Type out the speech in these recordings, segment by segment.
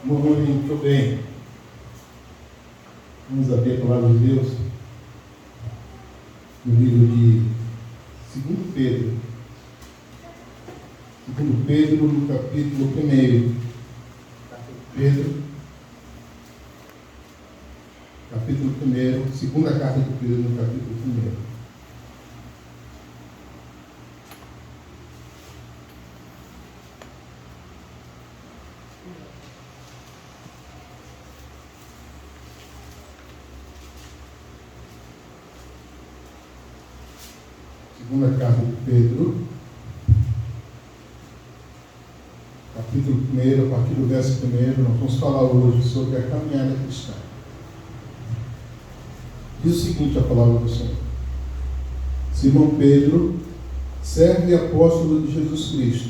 Muito bem. Vamos abrir a palavra de Deus no livro de 2 Pedro. 2 Pedro, no capítulo 1. Capítulo 1, segunda carta de Pedro, no capítulo 1. Segunda carta de Pedro, capítulo 1, a partir do verso 1, nós vamos falar hoje sobre a caminhada cristã. Diz o seguinte a palavra do Senhor: Simão Pedro, servo e apóstolo de Jesus Cristo,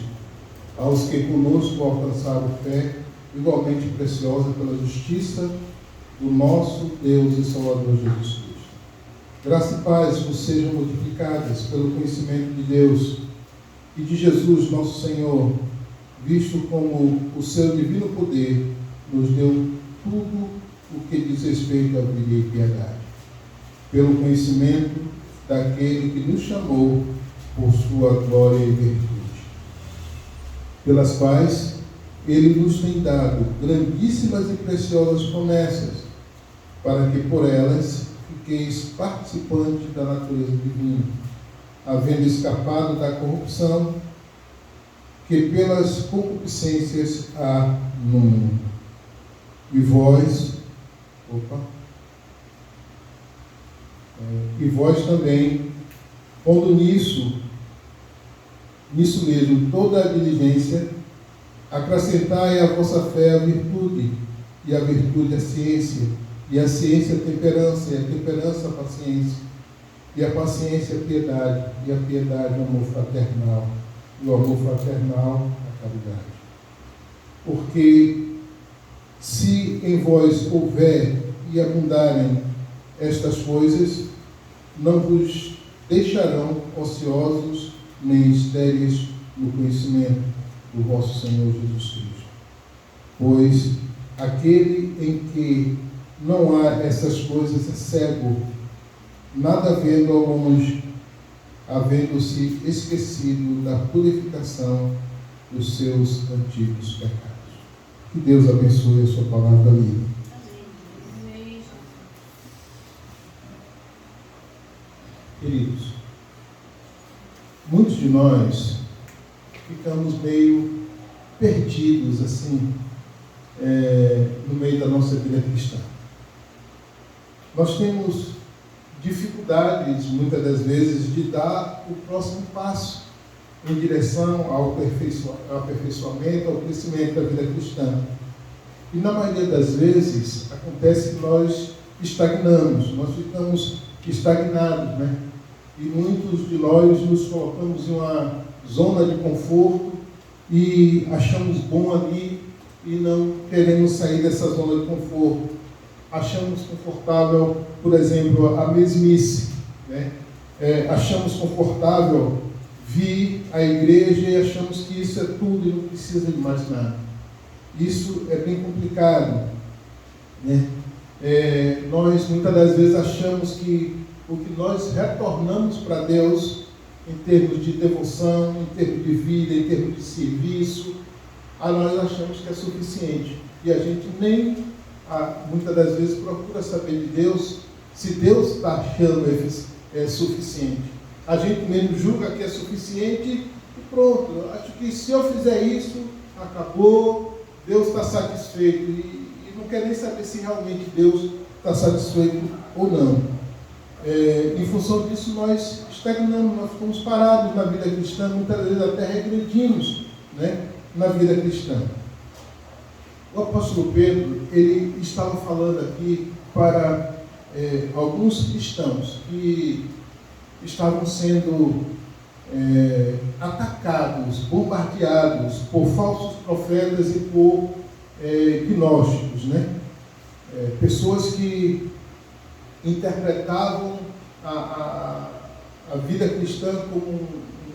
aos que conosco alcançaram fé igualmente preciosa pela justiça do nosso Deus e Salvador Jesus Cristo. Graça e paz vos sejam multiplicadas pelo conhecimento de Deus e de Jesus nosso Senhor, visto como o seu divino poder nos deu tudo o que diz respeito à vida e piedade, pelo conhecimento daquele que nos chamou por sua glória e virtude, pelas quais ele nos tem dado grandíssimas e preciosas promessas, para que por elas fiqueis participantes da natureza divina, havendo escapado da corrupção que pelas concupiscências há no mundo. E vós também, pondo nisso mesmo toda a diligência, acrescentai à vossa fé a virtude, e a virtude a ciência, e a ciência a temperança, e a temperança a paciência, e a paciência a piedade, e a piedade o amor fraternal, e o amor fraternal a caridade. Porque se em vós houver e abundarem estas coisas, não vos deixarão ociosos nem estéreis no conhecimento do vosso Senhor Jesus Cristo. Pois aquele em que não há essas coisas é cego, nada vendo ao longe, havendo-se esquecido da purificação dos seus antigos pecados. Que Deus abençoe a sua palavra lida. Queridos, muitos de nós ficamos meio perdidos assim no meio da nossa vida cristã. Nós temos dificuldades, muitas das vezes, de dar o próximo passo em direção ao aperfeiçoamento, ao crescimento da vida cristã. E na maioria das vezes acontece que nós estagnamos, nós ficamos estagnados, né? E muitos de nós nos colocamos em uma zona de conforto e achamos bom ali e não queremos sair dessa zona de conforto. Achamos confortável, por exemplo, a mesmice, né? Achamos confortável vir à igreja e achamos que isso é tudo e não precisa de mais nada. Isso é bem complicado, né? Nós muitas das vezes achamos que o que nós retornamos para Deus em termos de devoção, em termos de vida, em termos de serviço, nós achamos que é suficiente. E a gente nem, muitas das vezes, procura saber de Deus se Deus está achando suficiente. A gente mesmo julga que é suficiente e pronto. Eu acho que se eu fizer isso, acabou, Deus está satisfeito. E não quer nem saber se realmente Deus está satisfeito ou não. Em função disso, nós estagnamos, nós ficamos parados na vida cristã, muitas vezes até regredimos, né, na vida cristã. O apóstolo Pedro, ele estava falando aqui para alguns cristãos que estavam sendo atacados, bombardeados por falsos profetas e por gnósticos, né? Pessoas que interpretavam a vida cristã como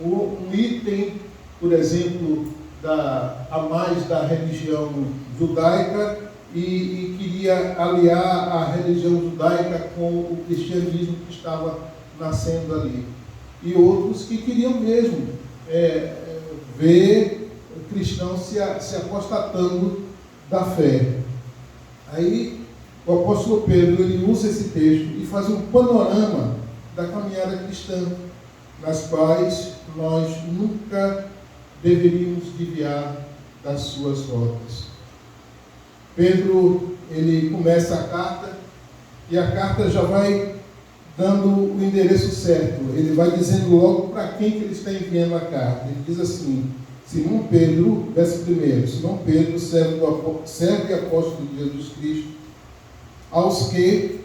um item, por exemplo, a mais da religião judaica e queria aliar a religião judaica com o cristianismo que estava nascendo ali. E outros que queriam mesmo ver cristãos se apostatando da fé. Aí o apóstolo Pedro ele usa esse texto e faz um panorama da caminhada cristã, nas quais nós nunca deveríamos desviar das suas rotas. Pedro ele começa a carta e a carta já vai dando o endereço certo. Ele vai dizendo logo para quem que ele está enviando a carta. Ele diz assim: Simão Pedro, verso 1, Simão Pedro, servo e apóstolo de Jesus Cristo, aos que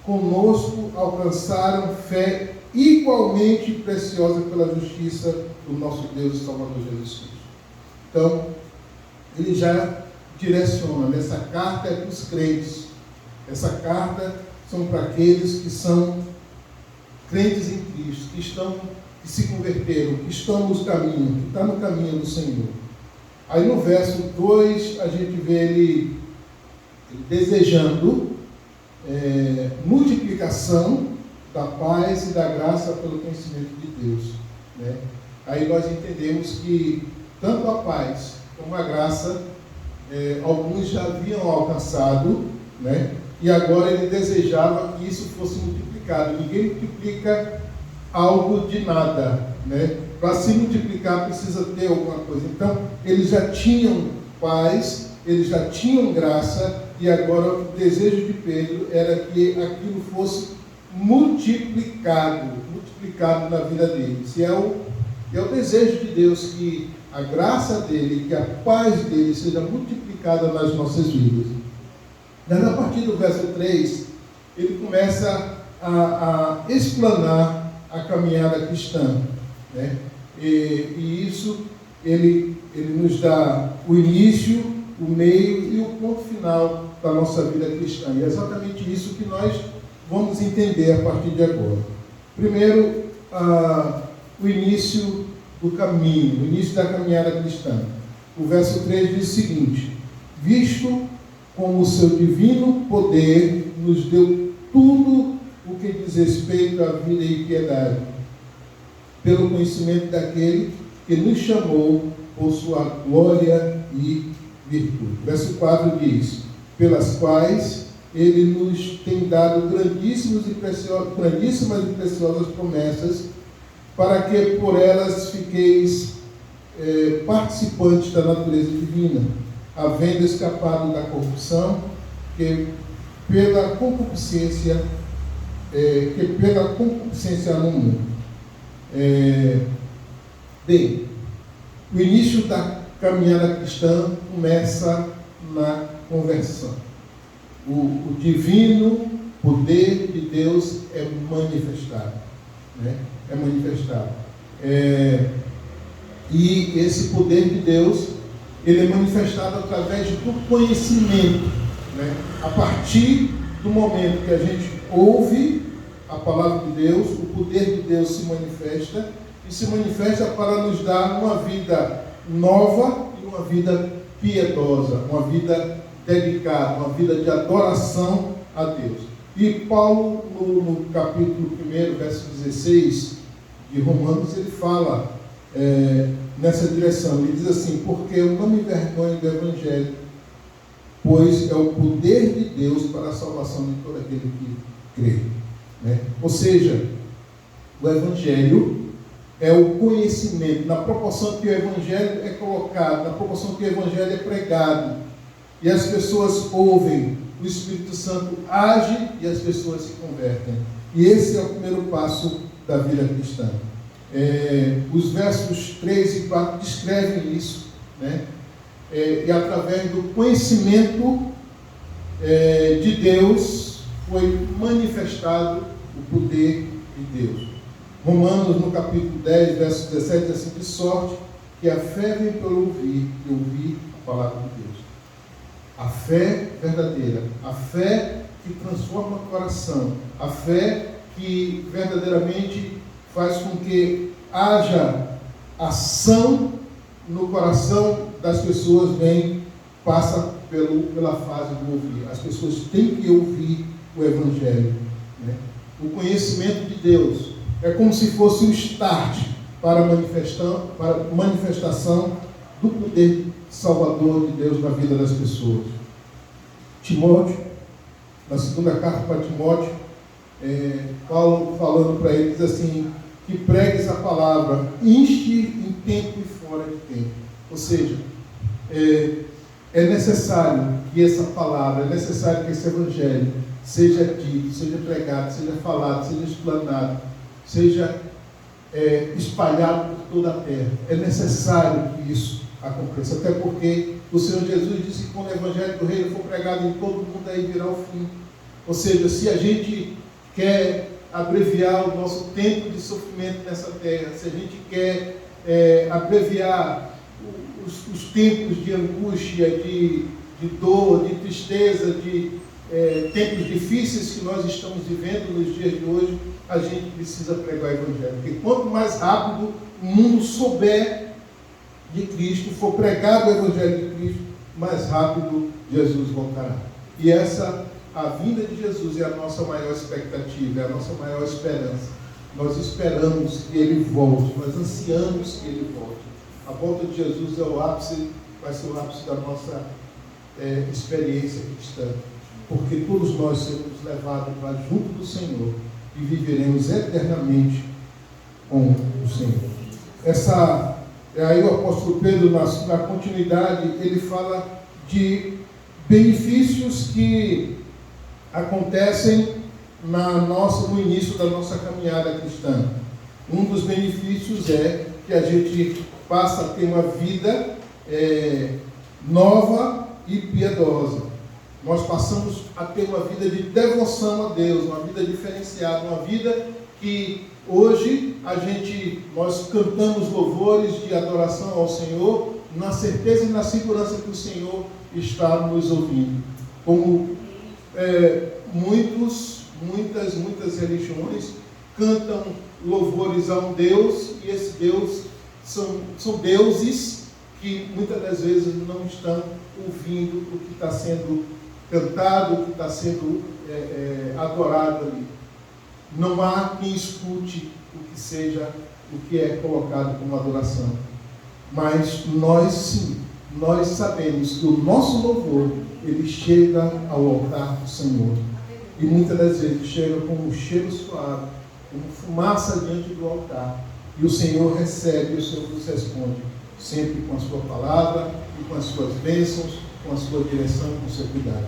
conosco alcançaram fé igualmente preciosa pela justiça do nosso Deus e Salvador Jesus Cristo. Então, ele já direciona, nessa carta é para os crentes. Essa carta são para aqueles que são crentes em Cristo, que se converteram, que estão nos caminhos, que estão no caminho do Senhor. Aí no verso 2 a gente vê ele desejando multiplicação da paz e da graça pelo conhecimento de Deus, né? Aí nós entendemos que tanto a paz como a graça alguns já haviam alcançado, né? E agora ele desejava que isso fosse multiplicado. Ninguém multiplica algo de nada, né? Para se multiplicar precisa ter alguma coisa. Então eles já tinham paz, eles já tinham graça, e agora o desejo de Pedro era que aquilo fosse multiplicado na vida deles. E é o desejo de Deus que a graça dele, que a paz dele seja multiplicada nas nossas vidas. Mas a partir do verso 3, ele começa a explanar a caminhada cristã, né? E isso ele nos dá o início, o meio e o ponto final da nossa vida cristã. E é exatamente isso que nós vamos entender a partir de agora. Primeiro, o início do caminho, o início da caminhada cristã. O verso 3 diz o seguinte: visto como o seu divino poder nos deu tudo o que diz respeito à vida e piedade, pelo conhecimento daquele que nos chamou por sua glória e virtude. Verso 4 diz: pelas quais ele nos tem dado grandíssimas e preciosas promessas, para que por elas fiqueis participantes da natureza divina, havendo escapado da corrupção que pela concupiscência no mundo. Bem, o início da caminhada cristã começa na conversão. O divino poder de Deus é manifestado, né? É manifestado. E esse poder de Deus, ele é manifestado através do conhecimento, né? A partir do momento que a gente ouve a palavra de Deus, o poder de Deus se manifesta, e se manifesta para nos dar uma vida nova e uma vida piedosa, uma vida dedicada, uma vida de adoração a Deus. E Paulo, no capítulo 1, verso 16 de Romanos, ele fala nessa direção. Ele diz assim: porque eu não me envergonho do Evangelho, pois é o poder de Deus para a salvação de todo aquele que crê, né? Ou seja, o Evangelho é o conhecimento, na proporção que o Evangelho é colocado, na proporção que o Evangelho é pregado, e as pessoas ouvem, o Espírito Santo age e as pessoas se convertem. E esse é o primeiro passo da vida cristã. Os versos 3 e 4 descrevem isso, né? E através do conhecimento de Deus foi manifestado o poder de Deus. Romanos, no capítulo 10, verso 17, diz assim: de sorte que a fé vem pelo ouvir, e ouvir a palavra de Deus. A fé verdadeira, a fé que transforma o coração, a fé que verdadeiramente faz com que haja ação no coração das pessoas passa pela fase do ouvir. As pessoas têm que ouvir o Evangelho, né? O conhecimento de Deus é como se fosse um start para a manifestação do poder salvador de Deus na vida das pessoas. Timóteo, na segunda carta para Timóteo, Paulo falando para ele, diz assim, que pregues a palavra, inste em tempo e fora de tempo. Ou seja, é necessário que essa palavra, é necessário que esse Evangelho seja dito, seja pregado, seja falado, seja explanado, seja espalhado por toda a terra. É necessário que isso aconteça, até porque o Senhor Jesus disse que quando o Evangelho do Reino for pregado em todo mundo, aí virá o fim. Ou seja, se a gente quer abreviar o nosso tempo de sofrimento nessa terra, se a gente quer abreviar os tempos de angústia, de dor, de tristeza, de tempos difíceis que nós estamos vivendo nos dias de hoje, a gente precisa pregar o Evangelho. Porque quanto mais rápido o mundo souber de Cristo, for pregado o Evangelho de Cristo, mais rápido Jesus voltará. E a vinda de Jesus é a nossa maior expectativa, é a nossa maior esperança. Nós esperamos que Ele volte, nós ansiamos que Ele volte. A volta de Jesus é o ápice, vai ser o ápice da nossa experiência cristã, porque todos nós seremos levados para junto do Senhor e viveremos eternamente com o Senhor. Aí o apóstolo Pedro, na continuidade, ele fala de benefícios que acontecem no início da nossa caminhada cristã. Um dos benefícios é que a gente passa a ter uma vida nova e piedosa. Nós passamos a ter uma vida de devoção a Deus, uma vida diferenciada, uma vida que hoje nós cantamos louvores de adoração ao Senhor, na certeza e na segurança que o Senhor está nos ouvindo. Como muitas religiões cantam louvores a um Deus, e esse Deus são deuses que muitas das vezes não estão ouvindo o que está sendo cantado, o que está sendo adorado ali. Não há quem escute o que é colocado como adoração. Mas nós sabemos que o nosso louvor, ele chega ao altar do Senhor. E muitas das vezes chega como um cheiro suave, como fumaça diante do altar. E o Senhor recebe, e o Senhor nos responde, sempre com a sua palavra e com as suas bênçãos, com a sua direção e com o seu cuidado.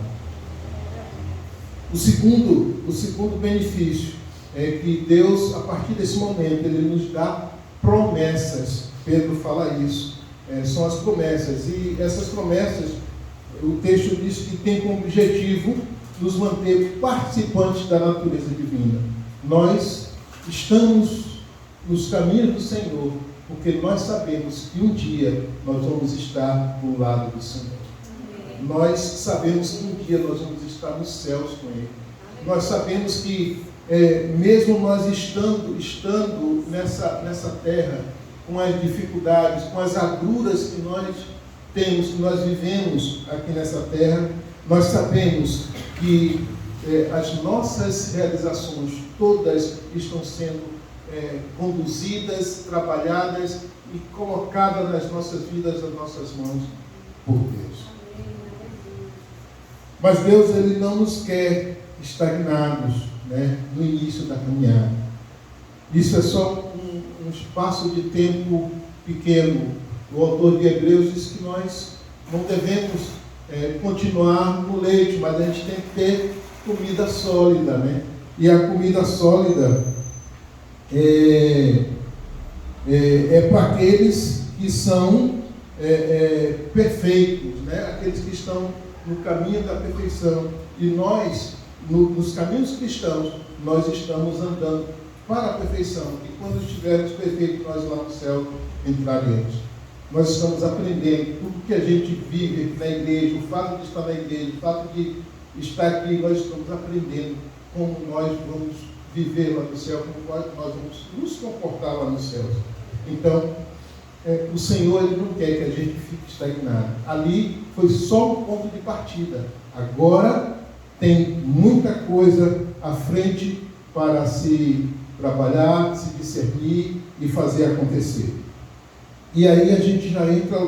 O segundo benefício é que Deus, a partir desse momento, Ele nos dá promessas. Pedro fala isso. São as promessas. E essas promessas, o texto diz que tem como objetivo nos manter participantes da natureza divina. Nós estamos nos caminhos do Senhor, porque nós sabemos que um dia nós vamos estar do lado do Senhor. Nós sabemos que um dia nós vamos estar nos céus com Ele. Nós sabemos que mesmo nós estando nessa terra, com as dificuldades, com as agruras que nós temos, que nós vivemos aqui nessa terra, nós sabemos que as nossas realizações todas estão sendo conduzidas, trabalhadas e colocadas nas nossas vidas, nas nossas mãos, por Deus. Mas Deus, Ele não nos quer estagnados, no início da caminhada. Isso é só um espaço de tempo pequeno. O autor de Hebreus diz que nós não devemos continuar no leite, mas a gente tem que ter comida sólida, E a comida sólida é para aqueles que são perfeitos, Aqueles que estão no caminho da perfeição. E nós, nos caminhos cristãos, nós estamos andando para a perfeição. E quando estivermos perfeitos, nós lá no céu entraremos. Nós estamos aprendendo tudo que a gente vive aqui na igreja, o fato de estar na igreja, o fato de estar aqui, nós estamos aprendendo como nós vamos viver lá no céu, como nós vamos nos comportar lá nos céus. Então, o Senhor ele não quer que a gente fique estagnado. Ali foi só um ponto de partida. Agora tem muita coisa à frente para se trabalhar, se discernir e fazer acontecer. E aí a gente já entra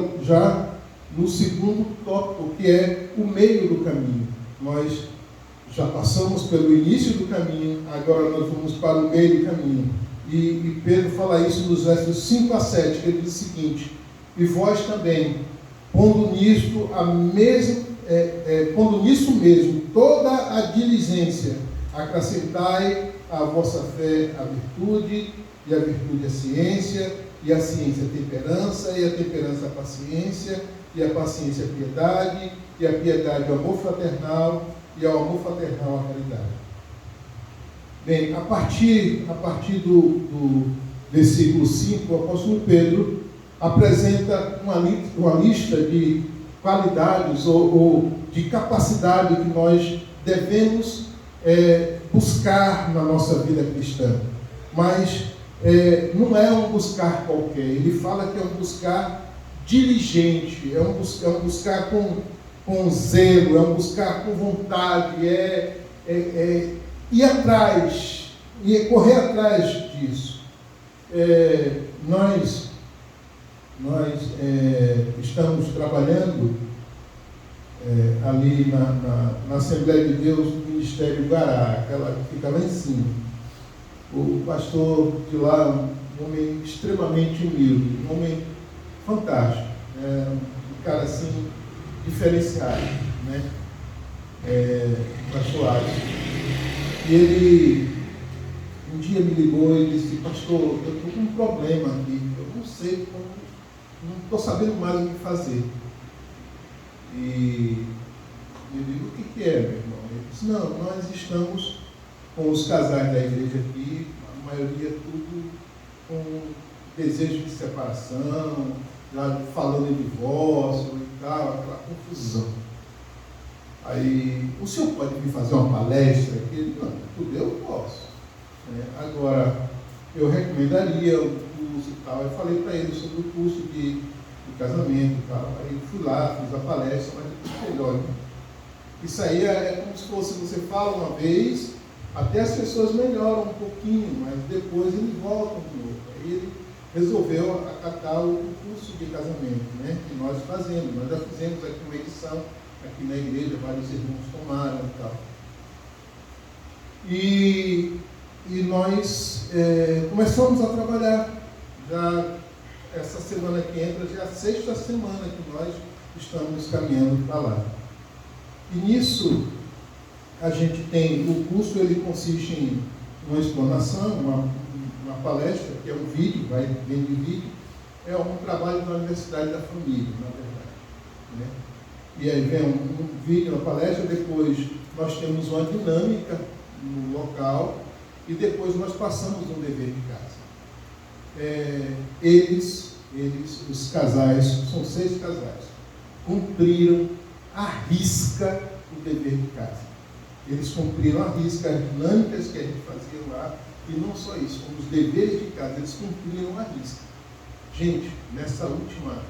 no segundo tópico, que é o meio do caminho. Nós já passamos pelo início do caminho, agora nós vamos para o meio do caminho. E Pedro fala isso nos versos 5 a 7, que ele diz o seguinte: e vós também, pondo nisso mesmo toda a diligência, acrescentai à vossa fé a virtude, e a virtude a ciência, e a ciência a temperança, e a temperança a paciência, e a paciência a piedade, e a piedade o amor fraternal, e ao amor fraternal a caridade. Bem, a partir do versículo 5, o apóstolo Pedro apresenta uma lista de qualidades ou de capacidade que nós devemos buscar na nossa vida cristã. Mas não é um buscar qualquer. Ele fala que é um buscar diligente, é um buscar com zelo, é um buscar com vontade, ir atrás, correr atrás disso. Nós estamos trabalhando ali na Assembleia de Deus, no Ministério Gará, aquela que fica lá em cima. O pastor de lá, um homem extremamente humilde, um homem fantástico, um cara assim, diferenciado, né? Pastor Alisson. E ele um dia me ligou e disse: pastor, eu estou com um problema aqui, eu não sei, não estou sabendo mais o que fazer. E eu digo: o que é, meu irmão? Ele disse: não, nós estamos com os casais da igreja aqui, a maioria tudo com desejo de separação, já falando em divórcio e tal, aquela confusão. Aí, o senhor pode vir fazer uma palestra aqui? Não, tudo eu posso. Agora, eu recomendaria o curso e tal. Eu falei para ele sobre o curso de casamento e tal. Aí fui lá, fiz a palestra, mas melhor. Isso aí é como se fosse, você fala uma vez, até as pessoas melhoram um pouquinho, mas depois eles voltam de novo. Aí ele resolveu acatar o curso de casamento, né, que nós fazemos. Nós já fizemos aqui uma edição, aqui na igreja, vários irmãos tomaram e tal. E nós começamos a trabalhar. Já essa semana que entra, já é a 6ª semana que nós estamos caminhando para lá. E nisso, a gente tem, o curso ele consiste em uma explanação, uma palestra, que é um vídeo, vem de vídeo, é um trabalho da Universidade da Família, na verdade, né? E aí vem um vídeo, uma palestra, depois nós temos uma dinâmica no local e depois nós passamos um dever de casa. Os casais, são 6 casais, cumpriram à risca o dever de casa. Eles cumpriram à risca as dinâmicas que a gente fazia lá, e não só isso, como os deveres de casa, eles cumpriram à risca. Gente, nessa última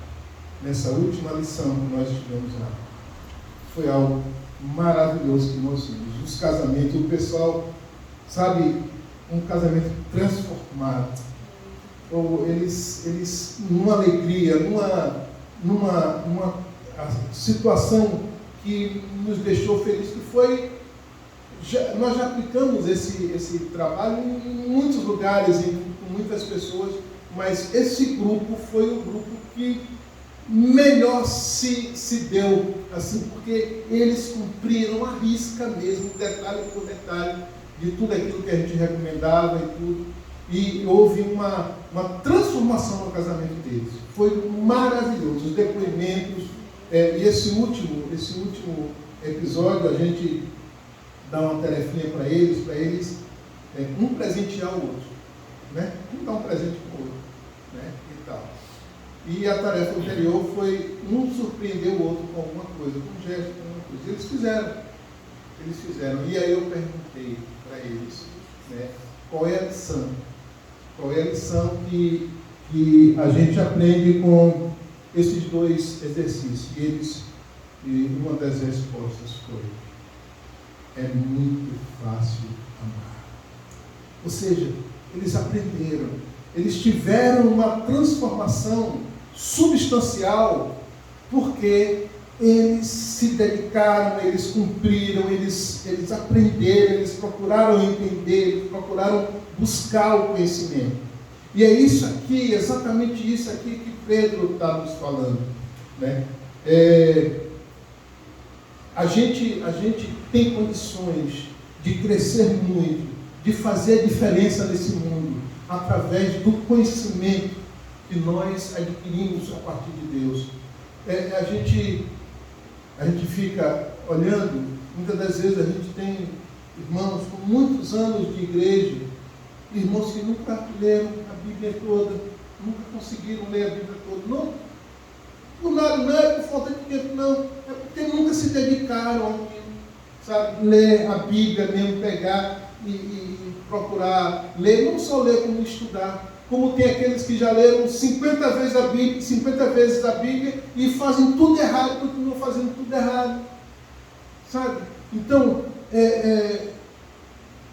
lição que nós tivemos lá, foi algo maravilhoso que nós vimos. Os casamentos, o pessoal, sabe, um casamento transformado. Ou eles numa alegria, numa situação que nos deixou felizes, que foi, nós já aplicamos esse trabalho em muitos lugares, com muitas pessoas, mas esse grupo foi o grupo que melhor se deu, assim, porque eles cumpriram à risca mesmo, detalhe por detalhe, de tudo aquilo que a gente recomendava e tudo, e houve uma transformação no casamento deles. Foi maravilhoso, os depoimentos, e esse último episódio, a gente dá uma tarefinha para eles um presentear o outro, né? Um dá um presente para o outro, né? E tal. E a tarefa anterior foi um surpreender o outro com alguma coisa, com um gesto, com alguma coisa. Eles fizeram. E aí eu perguntei para eles, né, qual é a lição que E a gente aprende com esses dois exercícios. E uma das respostas foi: é muito fácil amar. Ou seja, eles aprenderam, eles tiveram uma transformação substancial, porque eles se dedicaram, eles cumpriram, eles aprenderam, eles procuraram entender, eles procuraram buscar o conhecimento. E é isso aqui, exatamente isso aqui que Pedro está nos falando, né? A gente tem condições de crescer muito, de fazer a diferença nesse mundo, através do conhecimento que nós adquirimos a partir de Deus. A gente fica olhando, muitas das vezes a gente tem irmãos com muitos anos de igreja, irmãos que nunca leram a Bíblia toda, nunca conseguiram ler a Bíblia toda. Não é por falta de tempo, não. É porque nunca se dedicaram a sabe, ler a Bíblia mesmo, pegar e procurar ler, não só ler, como estudar. Como tem aqueles que já leram 50 vezes a Bíblia e fazem tudo errado, continuam fazendo tudo errado. Sabe? Então,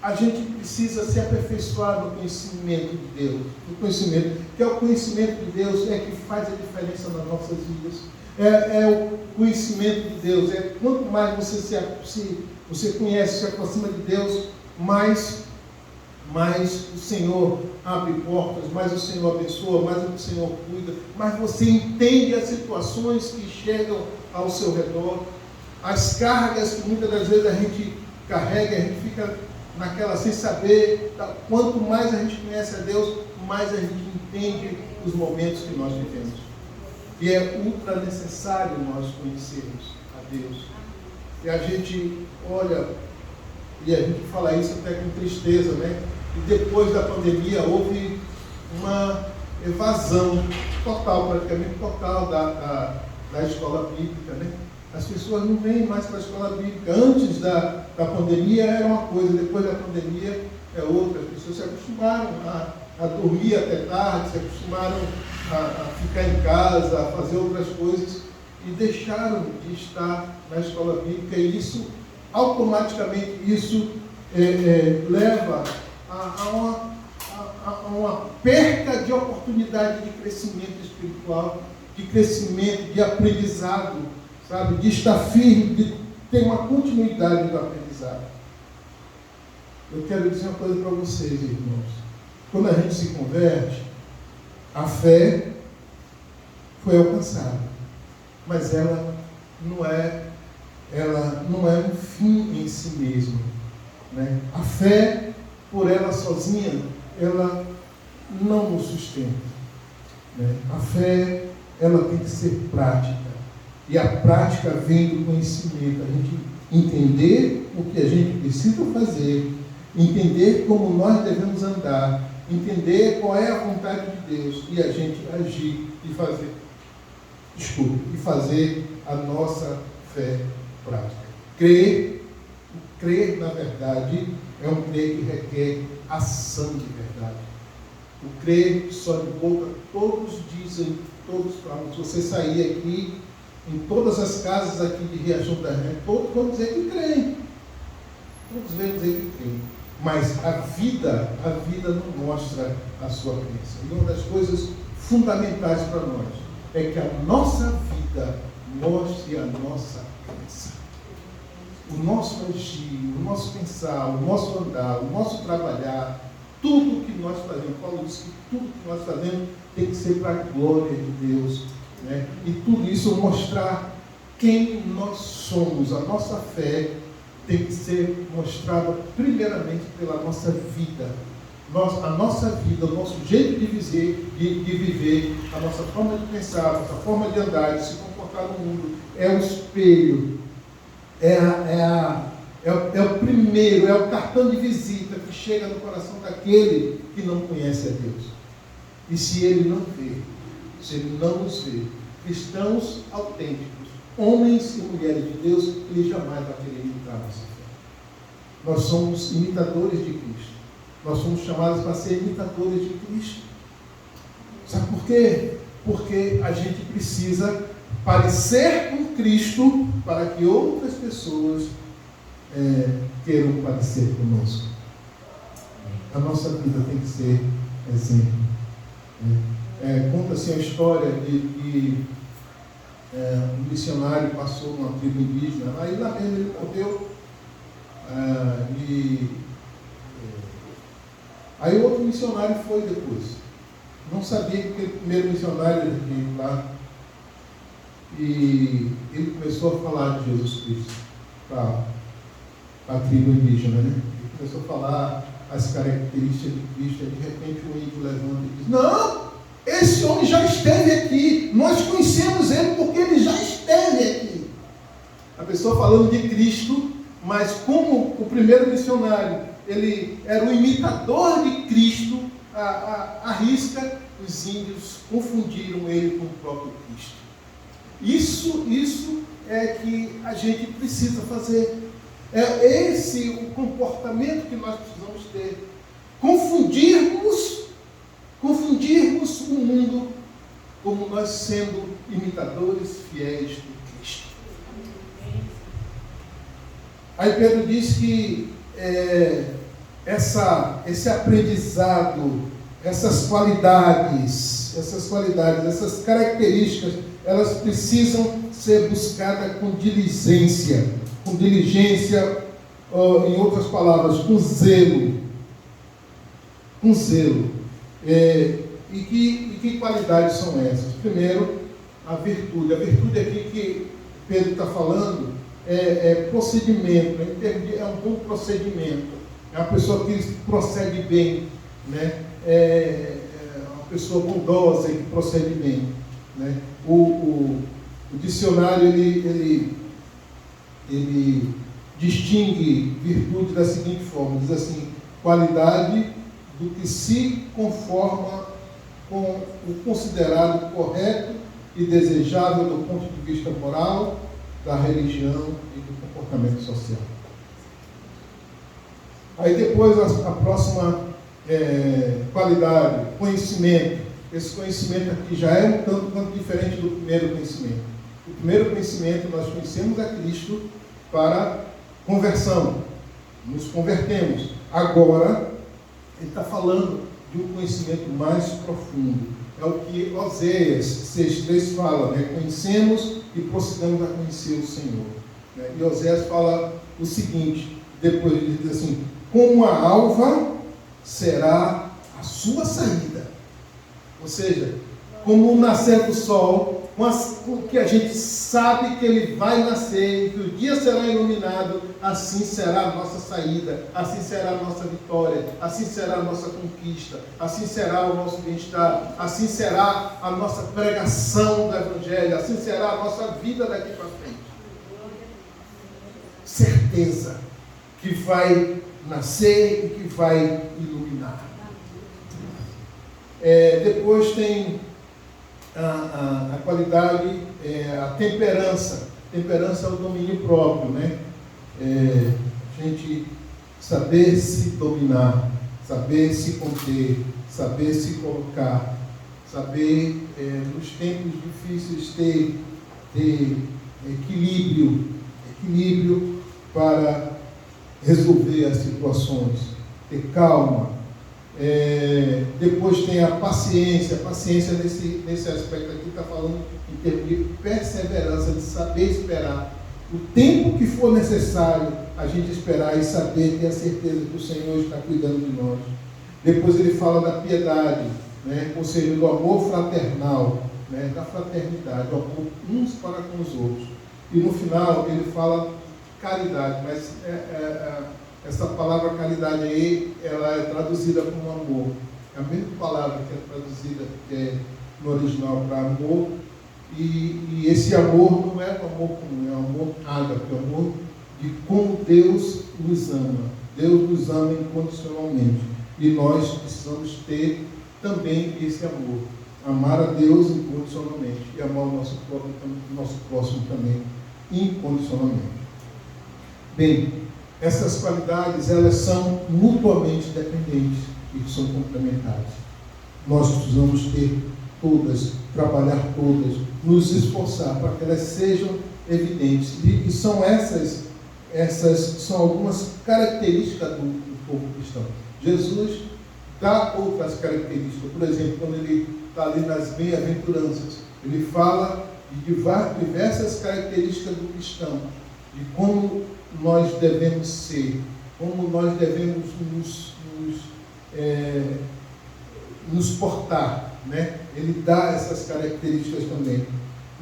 a gente precisa se aperfeiçoar no conhecimento de Deus. O conhecimento, que é o conhecimento de Deus, é que faz a diferença nas nossas vidas. É o conhecimento de Deus. Quanto mais você conhece, se aproxima de Deus, mais o Senhor abre portas, mais o Senhor abençoa, mais o Senhor cuida, mais você entende as situações que chegam ao seu redor, as cargas que muitas das vezes a gente carrega, a gente fica naquela sem saber. Quanto mais a gente conhece a Deus, mais a gente entende os momentos que nós vivemos. E é ultra necessário nós conhecermos a Deus. E a gente olha, e a gente fala isso até com tristeza, né? E depois da pandemia houve uma evasão total, praticamente total da escola bíblica, né? As pessoas não vêm mais para a escola bíblica. Antes da pandemia era uma coisa, depois da pandemia é outra. As pessoas se acostumaram a dormir até tarde, se acostumaram a ficar em casa, a fazer outras coisas e deixaram de estar na escola bíblica, e isso, automaticamente, leva a uma perca de oportunidade de crescimento espiritual, de crescimento, de aprendizado, sabe? De estar firme, de ter uma continuidade do aprendizado. Eu quero dizer uma coisa para vocês, irmãos. Quando a gente se converte, a fé foi alcançada, mas ela não é um fim em si mesma, né? A fé, por ela sozinha, ela não nos sustenta, né? A fé, ela tem que ser prática, e a prática vem do conhecimento. A gente entender o que a gente precisa fazer, entender como nós devemos andar, entender qual é a vontade de Deus, e a gente agir e fazer a nossa fé prática. Crer na verdade é um crer que requer ação de verdade. O crer só de boca, todos dizem, todos falam. Se você sair aqui, em todas as casas aqui de Riachão das Neves, todos vão dizer que creem. Todos vão dizer que creem. Mas a vida não mostra a sua crença. E uma das coisas fundamentais para nós é que a nossa vida mostre a nossa crença. O nosso agir, o nosso pensar, o nosso andar, o nosso trabalhar, tudo que nós fazemos, Paulo diz que tudo que nós fazemos tem que ser para a glória de Deus, né? E tudo isso mostrar quem nós somos. A nossa fé tem que ser mostrada primeiramente pela nossa vida. A nossa vida, o nosso jeito de viver, a nossa forma de pensar, a nossa forma de andar, de se comportar no mundo, é o espelho, é o primeiro, é o cartão de visita que chega no coração daquele que não conhece a Deus. E se ele não vê, se ele não nos vê, cristãos autênticos, homens e mulheres de Deus, ele jamais vai querer imitar a nossa fé. Nós somos imitadores de Cristo. Nós somos chamados para ser imitadores de Cristo. Sabe por quê? Porque a gente precisa parecer com Cristo para que outras pessoas queiram parecer conosco. A nossa vida tem que ser exemplo. Conta-se a história de que um missionário passou numa tribo indígena, aí lá mesmo ele morreu, aí outro missionário foi depois. Não sabia que aquele primeiro missionário era aqui lá. E ele começou a falar de Jesus Cristo para a tribo indígena, né? Ele começou a falar as características de Cristo, e de repente o índio levanta e diz: não, esse homem já esteve aqui, nós conhecemos ele porque ele já esteve aqui. A pessoa falando de Cristo, mas como o primeiro missionário, ele era um imitador de Cristo, à risca, os índios confundiram ele com o próprio Cristo. Isso é que a gente precisa fazer. É esse o comportamento que nós precisamos ter. Confundirmos o mundo como nós sendo imitadores fiéis de Cristo. Aí Pedro diz que esse aprendizado, essas qualidades, essas características, elas precisam ser buscadas com diligência, em outras palavras, com zelo. E que qualidades são essas? Primeiro, a virtude. A virtude aqui que Pedro está falando é procedimento, é um bom procedimento. É uma pessoa que procede bem, né? É uma pessoa bondosa e que procede bem, né? O dicionário ele distingue virtude da seguinte forma, diz assim: qualidade do que se conforma com o considerado correto e desejável do ponto de vista moral, da religião e do comportamento social. Aí depois a próxima qualidade, conhecimento. Esse conhecimento aqui já é um tanto quanto diferente do primeiro conhecimento. O primeiro conhecimento, nós conhecemos a Cristo para conversão, nos convertemos. Agora, ele está falando de um conhecimento mais profundo. É o que Oséias 6,3 fala, né? Conhecemos e procedamos a conhecer o Senhor. Né? E Oséias fala o seguinte, depois ele diz assim: como a alva será a sua saída. Ou seja, como o nascer do sol, com que a gente sabe que ele vai nascer e que o dia será iluminado, assim será a nossa saída, assim será a nossa vitória, assim será a nossa conquista, assim será o nosso bem-estar, assim será a nossa pregação do Evangelho, assim será a nossa vida daqui para frente. Certeza que vai nascer e que vai iluminar. Depois tem a qualidade, a temperança. Temperança é o domínio próprio, né? A gente saber se dominar, saber se conter, saber se colocar, saber nos tempos difíceis ter equilíbrio para resolver as situações, ter calma. Depois tem a paciência. A paciência nesse aspecto aqui está falando em termos de perseverança, de saber esperar o tempo que for necessário a gente esperar e saber, ter a certeza que o Senhor está cuidando de nós. Depois ele fala da piedade, né? Ou seja, do amor fraternal, né? Da fraternidade, do amor uns para com os outros. E no final ele fala caridade, mas essa palavra caridade aí, ela é traduzida como amor. É a mesma palavra que é traduzida no original para amor. E esse amor não é um amor comum, é um amor ágape, é um amor de como Deus nos ama. Deus nos ama incondicionalmente. E nós precisamos ter também esse amor. Amar a Deus incondicionalmente e amar o nosso próximo também incondicionalmente. Bem, essas qualidades, elas são mutuamente dependentes e são complementares. Nós precisamos ter todas, trabalhar todas, nos esforçar para que elas sejam evidentes. E são essas são algumas características do povo cristão. Jesus dá outras características. Por exemplo, quando ele está ali nas bem-aventuranças, ele fala de diversas características do cristão, de como nós devemos ser, como nós devemos nos portar, né? Ele dá essas características também.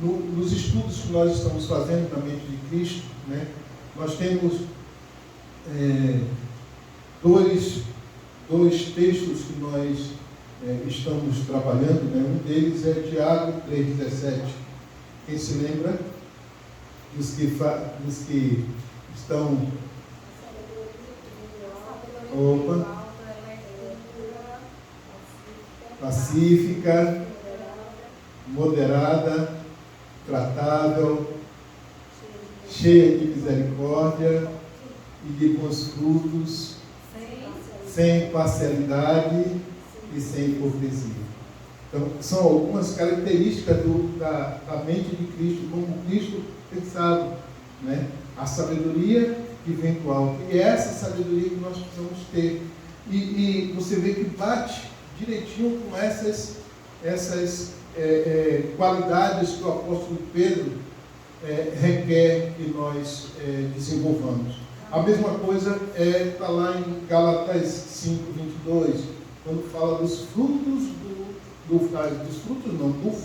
Nos estudos que nós estamos fazendo na mente de Cristo, né, nós temos dois textos que nós estamos trabalhando, né? Um deles é Tiago 3,17. Quem se lembra? Dos que estão... Pacífica, moderada, tratável, cheia de misericórdia e de bons frutos, sem parcialidade e sem hipocrisia. Então, são algumas características da mente de Cristo, como Cristo pensado, né? A sabedoria que vem do alto. E é essa sabedoria que nós precisamos ter. E você vê que bate direitinho com essas qualidades que o apóstolo Pedro requer que nós desenvolvamos. A mesma coisa está lá em Gálatas 5:22, quando fala dos frutos do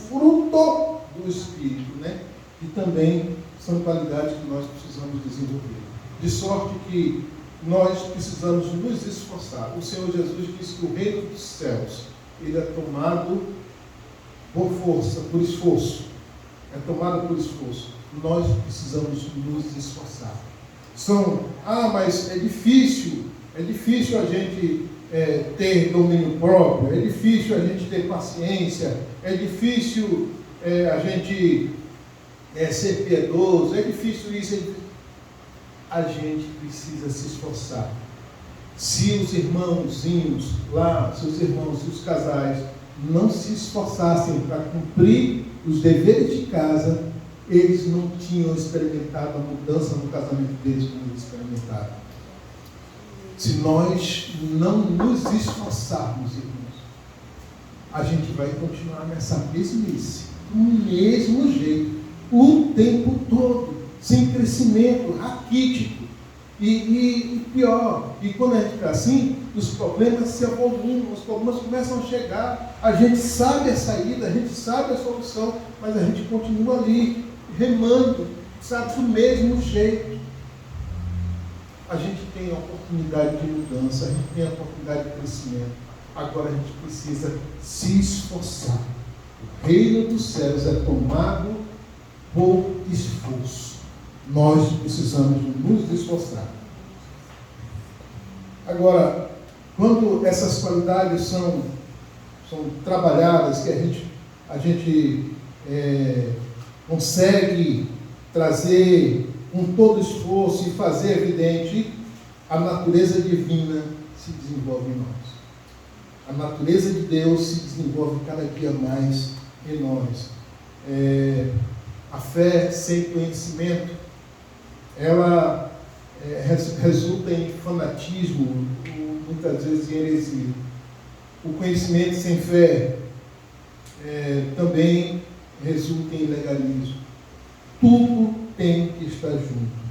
fruto do Espírito, né? E também são qualidades que nós precisamos desenvolver. De sorte que nós precisamos nos esforçar. O Senhor Jesus disse que o reino dos céus, ele é tomado por força, por esforço. É tomado por esforço. Nós precisamos nos esforçar. Mas é difícil a gente ter domínio próprio, é difícil a gente ter paciência, é difícil a gente ser piedoso, é difícil isso. A gente precisa se esforçar. Se os irmãozinhos lá, seus irmãos e os casais não se esforçassem para cumprir os deveres de casa, eles não tinham experimentado a mudança no casamento deles como eles experimentaram. Se nós não nos esforçarmos, irmãos, a gente vai continuar nessa mesmice, do mesmo jeito, o tempo todo, sem crescimento, raquítico. E pior, e quando a gente está assim, os problemas se avolumam, os problemas começam a chegar, a gente sabe a saída, a gente sabe a solução, mas a gente continua ali, remando, sabe, do mesmo jeito. A gente tem a oportunidade de mudança, a gente tem a oportunidade de crescimento. Agora a gente precisa se esforçar. O reino dos céus é tomado por esforço. Nós precisamos nos esforçar. Agora, quando essas qualidades são trabalhadas, que a gente consegue trazer com todo esforço e fazer evidente, a natureza divina se desenvolve em nós. A natureza de Deus se desenvolve cada dia mais em nós. A fé sem conhecimento, ela resulta em fanatismo, muitas vezes em heresia. O conhecimento sem fé também resulta em legalismo. Tudo tem que estar junto.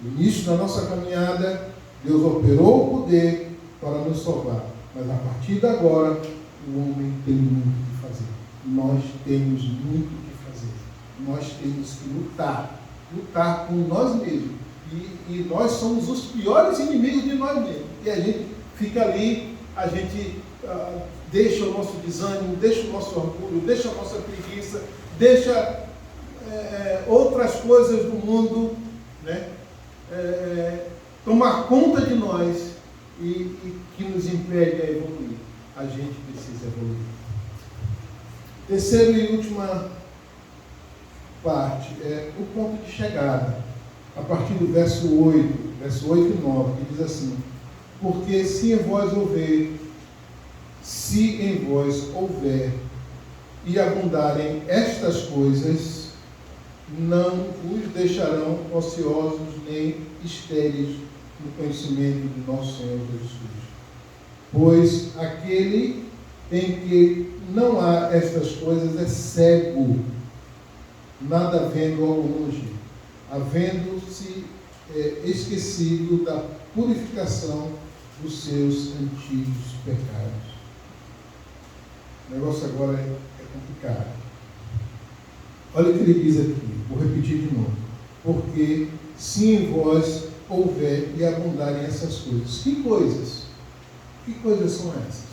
No início da nossa caminhada, Deus operou o poder para nos salvar. Mas a partir de agora, o homem tem muito o que fazer. Nós temos muito o que fazer. Nós temos que lutar com nós mesmos. E nós somos os piores inimigos de nós mesmos. E a gente fica ali, a gente deixa o nosso desânimo, deixa o nosso orgulho, deixa a nossa preguiça, deixa outras coisas do mundo, né, tomar conta de nós e que nos impede a evoluir. A gente precisa evoluir. Terceira e última parte é o ponto de chegada. A partir do verso 8 e 9, que diz assim: porque se em vós houver e abundarem estas coisas, não os deixarão ociosos nem estéreis no conhecimento de nosso Senhor Jesus. Pois aquele em que não há estas coisas é cego, nada vendo ao longe, havendo-se esquecido da purificação dos seus antigos pecados. O negócio agora é complicado. Olha o que ele diz aqui, vou repetir de novo. Porque se em vós houver e abundarem essas coisas. Que coisas? Que coisas são essas?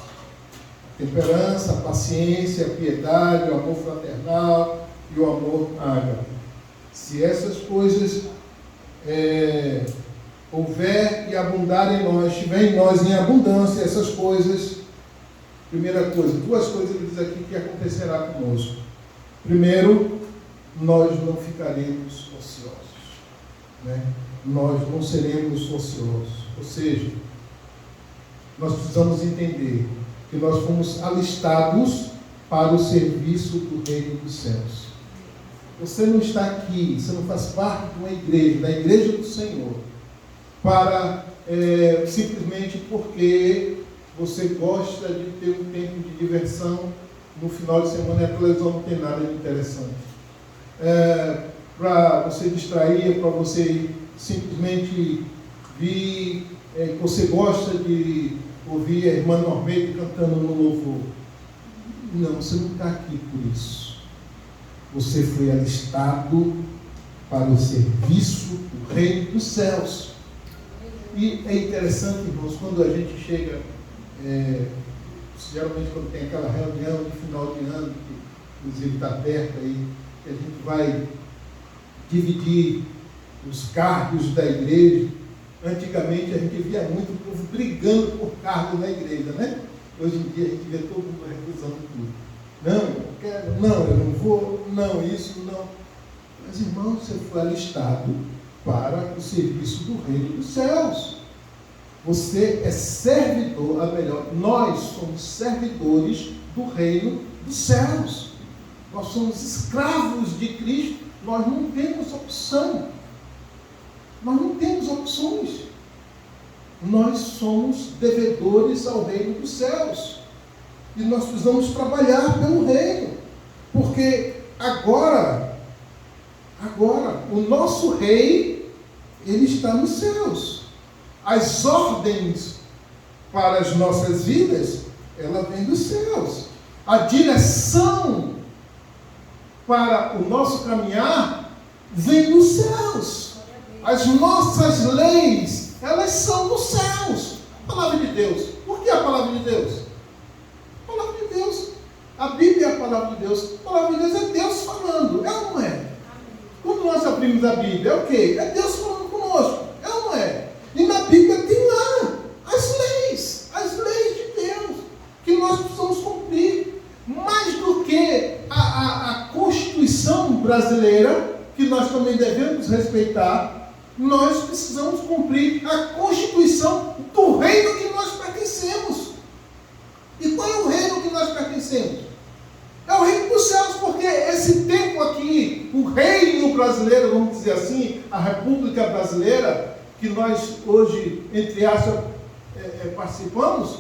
A temperança, a paciência, a piedade, o amor fraternal e o amor ágape. Se essas coisas houver e abundar em nós, estiver em nós em abundância, essas coisas, primeira coisa, duas coisas ele diz aqui que acontecerá conosco. Primeiro, nós não ficaremos ociosos, né? Nós não seremos ociosos, ou seja, nós precisamos entender que nós fomos alistados para o serviço do reino dos céus. Você não está aqui, você não faz parte de uma igreja, da igreja do Senhor, para simplesmente porque você gosta de ter um tempo de diversão no final de semana e a televisão não tem nada de interessante. Para você distrair, para você simplesmente vir, você gosta de ouvir a irmã Normeide cantando no louvor. Não, você não está aqui por isso. Você foi alistado para o serviço do reino dos céus. E é interessante, irmãos, quando a gente chega, geralmente quando tem aquela reunião de final de ano, que inclusive está perto aí, que a gente vai dividir os cargos da igreja. Antigamente a gente via muito o povo brigando por cargo na igreja, né? Hoje em dia a gente vê todo mundo recusando tudo. Não, eu não quero, não, eu não vou, não, isso, não. Mas, irmão, você foi alistado para o serviço do reino dos céus. Você é servidor, nós somos servidores do reino dos céus. Nós somos escravos de Cristo, nós não temos opção. Nós não temos opções. Nós somos devedores ao reino dos céus. E nós precisamos trabalhar pelo reino. Porque agora, o nosso rei, ele está nos céus. As ordens para as nossas vidas, ela vem dos céus. A direção para o nosso caminhar vem dos céus. As nossas leis, elas são dos céus. A palavra de Deus. Por que a palavra de Deus? A palavra de Deus. A Bíblia é a palavra de Deus. A palavra de Deus é Deus falando. É ou não é? Quando nós abrimos a Bíblia, é o quê? É Deus falando conosco. É ou não é? E na Bíblia tem lá as leis de Deus, que nós precisamos cumprir. Mais do que a Constituição brasileira, que nós também devemos respeitar, nós precisamos cumprir a Constituição do reino que nós pertencemos. E qual é o reino que nós pertencemos? É o reino dos céus, porque esse tempo aqui, o reino brasileiro, vamos dizer assim, a República Brasileira, que nós hoje, entre aspas, participamos,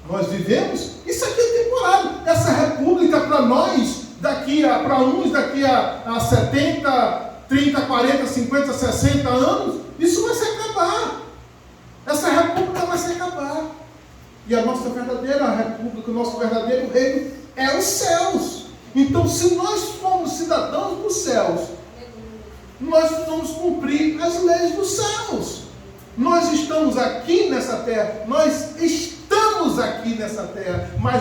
nós vivemos, isso aqui é temporário. Essa república para nós, para uns daqui a 70, 30, 40, 50, 60 anos, isso vai se acabar. Essa república vai se acabar. E a nossa verdadeira república, o nosso verdadeiro reino é os céus. Então, se nós formos cidadãos dos céus, nós vamos cumprir as leis dos céus. Nós estamos aqui nessa terra, mas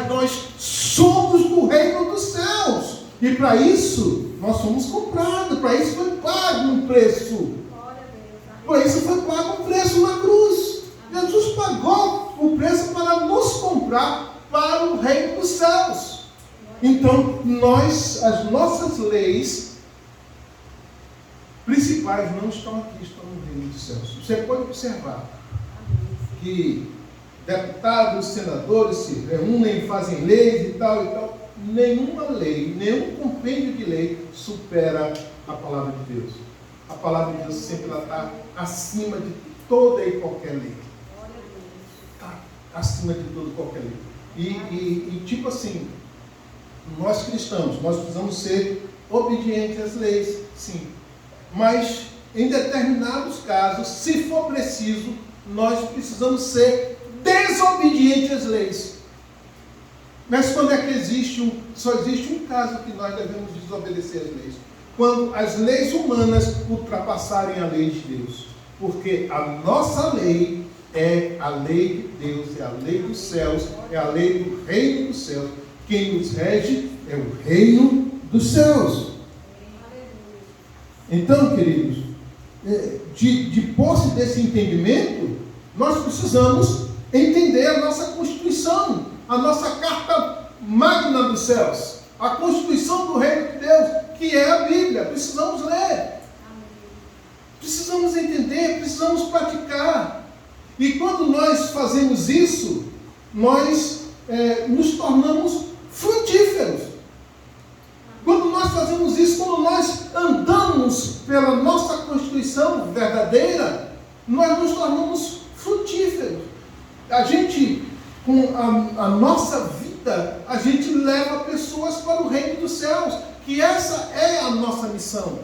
nós somos do reino dos céus. E para isso, nós somos comprados, para isso foi pago um preço. Para isso foi pago um preço na cruz. Jesus pagou o preço para nos comprar para o reino dos céus. Então, as nossas leis principais não estão aqui, estão no reino dos céus. Você pode observar que deputados, senadores se reúnem, fazem leis e tal, nenhuma lei, nenhum compêndio de lei supera a palavra de Deus. A palavra de Deus sempre está acima de toda e qualquer lei. Está acima de toda e qualquer lei. E tipo assim, nós cristãos, nós precisamos ser obedientes às leis, sim. Mas em determinados casos, se for preciso, nós precisamos ser desobedientes às leis. Mas quando é que só existe um caso que nós devemos desobedecer às leis? Quando as leis humanas ultrapassarem a lei de Deus. Porque a nossa lei é a lei de Deus, é a lei dos céus, é a lei do reino dos céus. Quem nos rege é o reino dos céus. Então, queridos, de posse desse entendimento, nós precisamos entender a nossa Constituição, a nossa Carta Magna dos céus, a Constituição do reino de Deus, que é a Bíblia. Precisamos ler, precisamos entender, precisamos praticar. E quando nós fazemos isso, nós nos tornamos frutíferos. Quando nós fazemos isso, quando nós andamos pela nossa Constituição verdadeira, nós nos tornamos frutíferos. A gente, com a nossa vida, a gente leva pessoas para o reino dos céus, que essa é a nossa missão.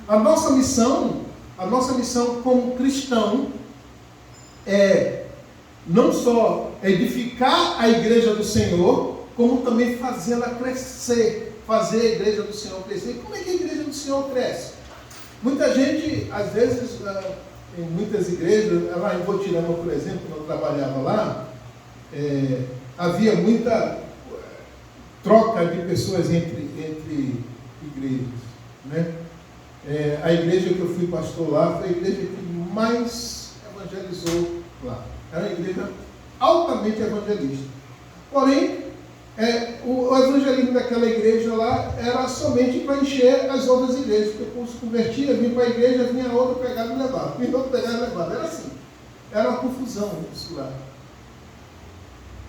A nossa missão como cristão é não só edificar a igreja do Senhor, como também fazê-la crescer, fazer a igreja do Senhor crescer. E como é que a igreja do Senhor cresce? Muita gente, às vezes, em muitas igrejas, lá em Votirama, por exemplo, quando eu trabalhava lá, havia muita troca de pessoas entre igrejas, né? A igreja que eu fui pastor lá foi a igreja que mais evangelizou lá. Era uma igreja altamente evangelista. Porém, o evangelismo daquela igreja lá era somente para encher as outras igrejas, porque o povo se convertia, vinha para a igreja, vinha outra, pegava e levava, vinha outra, pegava e levava. Era assim. Era uma confusão isso lá.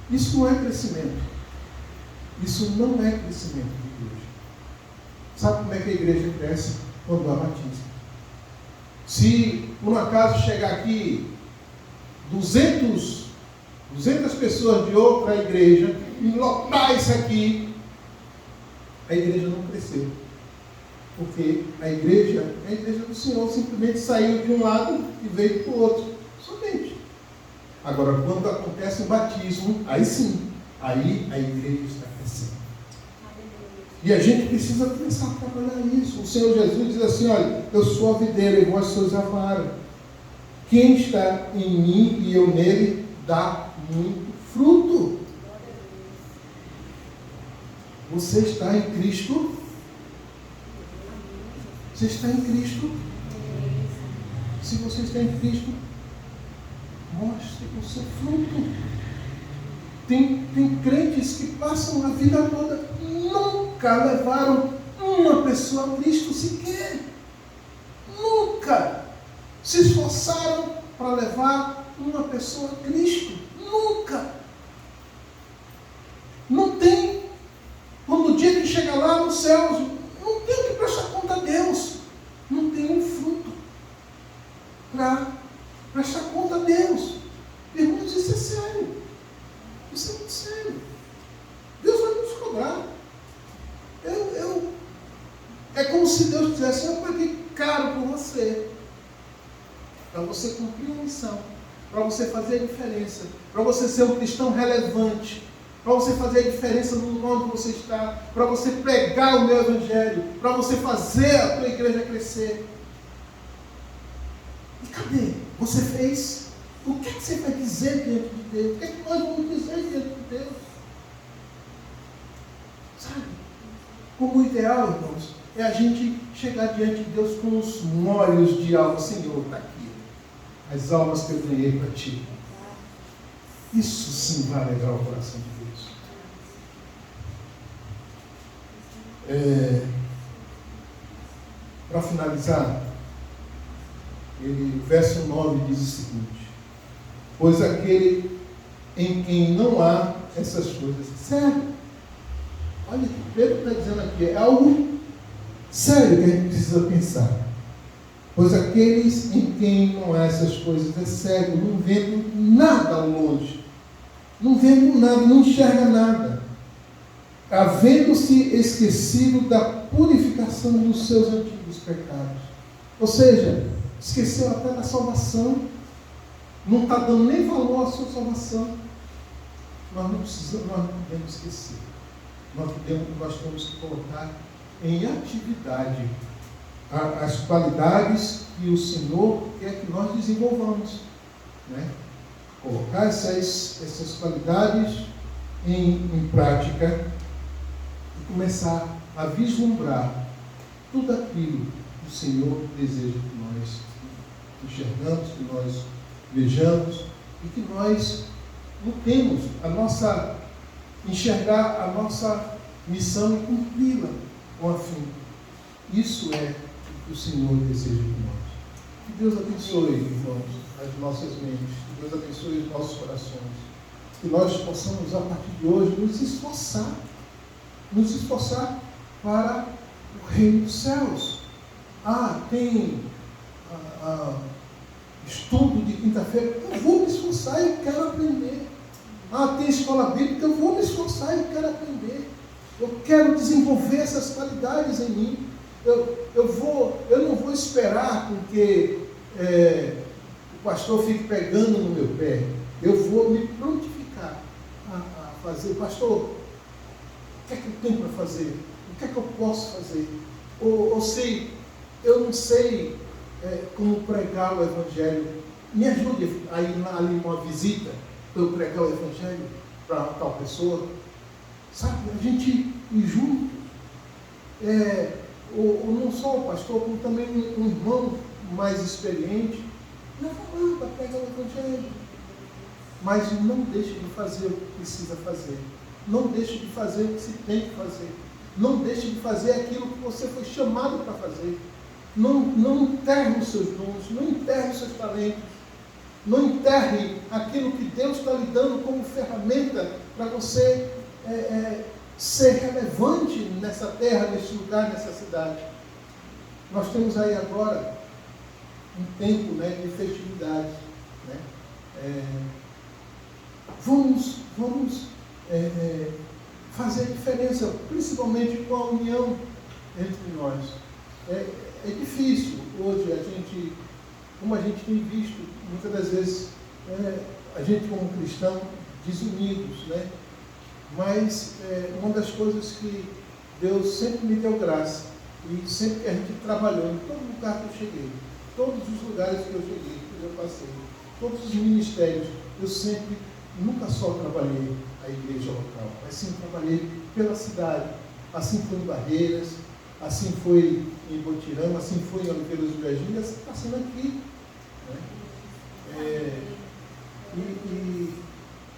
Isso não é crescimento. Isso não é crescimento de igreja. Sabe como é que a igreja cresce? Quando há batismo. Se por um acaso chegar aqui 200 pessoas de outra igreja e lotar isso aqui, a igreja não cresceu. Porque a igreja do Senhor simplesmente saiu de um lado e veio para o outro. Somente. Agora, quando acontece o batismo, aí sim, aí a igreja está crescendo. E a gente precisa começar a trabalhar isso. O Senhor Jesus diz assim: olha, eu sou a videira e vós sois a vara. Quem está em mim e eu nele dá muito fruto. Você está em Cristo? Você está em Cristo? Se você está em Cristo, mostre o seu fruto. Tem crentes que passam a vida toda, nunca levaram uma pessoa a Cristo sequer. Nunca se esforçaram para levar uma pessoa a Cristo. Nunca. Não tem. Quando o dia que chega lá nos céus, não tem o que prestar conta a Deus. Não tem um fruto para prestar conta a Deus. Irmãos, isso é sério. Isso é muito sério. Deus vai nos cobrar. É como se Deus dissesse: eu paguei caro por você, para você cumprir uma missão, para você fazer a diferença, para você ser um cristão relevante, para você fazer a diferença no onde você está, para você pregar o meu evangelho, para você fazer a tua igreja crescer. E cadê? Você fez? O que você vai dizer diante de Deus? O que nós vamos dizer diante de Deus? Sabe? Como ideal, irmãos, é a gente chegar diante de Deus com os molhos de alma. Senhor, está aqui. As almas que eu ganhei para ti. Isso sim vai alegrar o coração de Deus. Para finalizar, o verso 9 diz o seguinte: pois aquele em quem não há essas coisas. Sério? Olha o que Pedro está dizendo aqui, é algo sério que a gente precisa pensar. Pois aqueles em quem não há essas coisas é cego, não vendo nada ao longe, não vendo nada, não enxerga nada, havendo-se esquecido da purificação dos seus antigos pecados. Ou seja, esqueceu até da salvação, não está dando nem valor à sua salvação. Nós não podemos esquecer. Nós temos que colocar em atividade as qualidades que o Senhor quer que nós desenvolvamos, né? Colocar essas qualidades em prática e começar a vislumbrar tudo aquilo que o Senhor deseja que nós enxergamos, que nós vejamos e que nós lutemos enxergar a nossa missão e cumpri-la com afinco. Isso é o que o Senhor deseja de nós. Que Deus abençoe, irmãos, as nossas mentes. Que Deus abençoe os nossos corações. Que nós possamos, a partir de hoje, nos esforçar para o reino dos céus. Tem estudo de quinta-feira. Eu vou me esforçar, eu quero aprender. Tem escola bíblica, eu vou me esforçar, eu quero aprender. Eu quero desenvolver essas qualidades em mim. Eu não vou esperar com que o pastor fique pegando no meu pé. Eu vou me prontificar a fazer. Pastor, o que é que eu tenho para fazer? O que é que eu posso fazer? Ou se eu não sei como pregar o Evangelho, me ajude a ir ali numa visita para eu pregar o Evangelho para tal pessoa. Sabe, a gente ir junto. Ou não só o pastor, como também um irmão mais experiente, leva lá para pregar o Evangelho. Mas não deixe de fazer o que precisa fazer. Não deixe de fazer o que se tem que fazer. Não deixe de fazer aquilo que você foi chamado para fazer. Não enterre os seus dons, não enterre os seus talentos. Não enterre aquilo que Deus está lhe dando como ferramenta para você ser relevante nessa terra, nesse lugar, nessa cidade. Nós temos aí agora um tempo, de festividade. Vamos fazer a diferença, principalmente com a união entre nós. É difícil hoje como a gente tem visto, muitas das vezes, a gente como cristão desunidos, Mas uma das coisas que Deus sempre me deu graça, e sempre que a gente trabalhou, em todo lugar que eu cheguei, todos os lugares que eu cheguei, que eu passei, todos os ministérios, eu nunca só trabalhei a igreja local, mas sim trabalhei pela cidade. Assim foi em Barreiras, assim foi em Botirama, assim foi em Oliveiras do Jardim, assim está sendo aqui.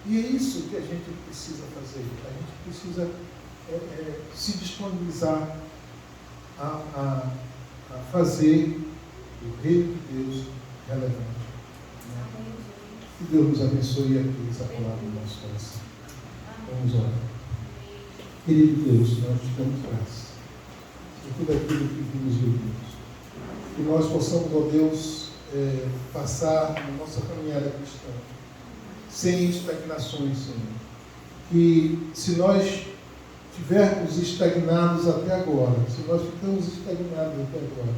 E é isso que a gente precisa fazer. A gente precisa se disponibilizar a fazer o reino de Deus relevante. Que Deus nos abençoe aqui essa palavra no nosso coração. Vamos orar. Querido Deus, nós te damos graças por tudo aquilo que vimos e ouvimos. Que nós possamos, ó Deus, passar na nossa caminhada cristã sem estagnações, Senhor. Que se nós estivermos estagnados até agora, se nós ficamos estagnados até agora,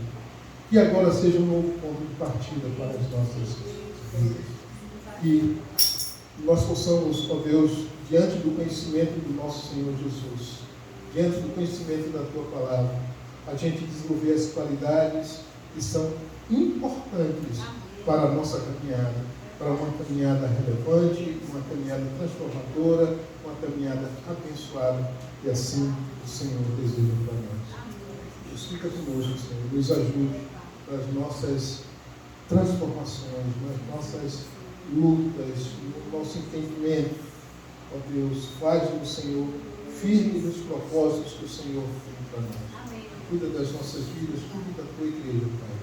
que agora seja um novo ponto de partida para as nossas vidas. Que nós possamos, ó Deus, diante do conhecimento do nosso Senhor Jesus, diante do conhecimento da Tua Palavra, a gente desenvolver as qualidades que são importantes para a nossa caminhada, para uma caminhada relevante, uma caminhada transformadora, uma caminhada abençoada, e assim o Senhor deseja para nós. Deus, fica conosco, Senhor, nos ajude nas nossas transformações, nas nossas lutas, no nosso entendimento. Ó Deus, faz o Senhor firme nos propósitos que o Senhor tem para nós. Amém. Cuida das nossas vidas, cuida da Tua igreja, Pai.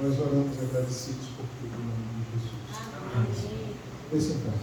Nós oramos agradecidos por tudo, em nome de Jesus. Amém. Vem sentar.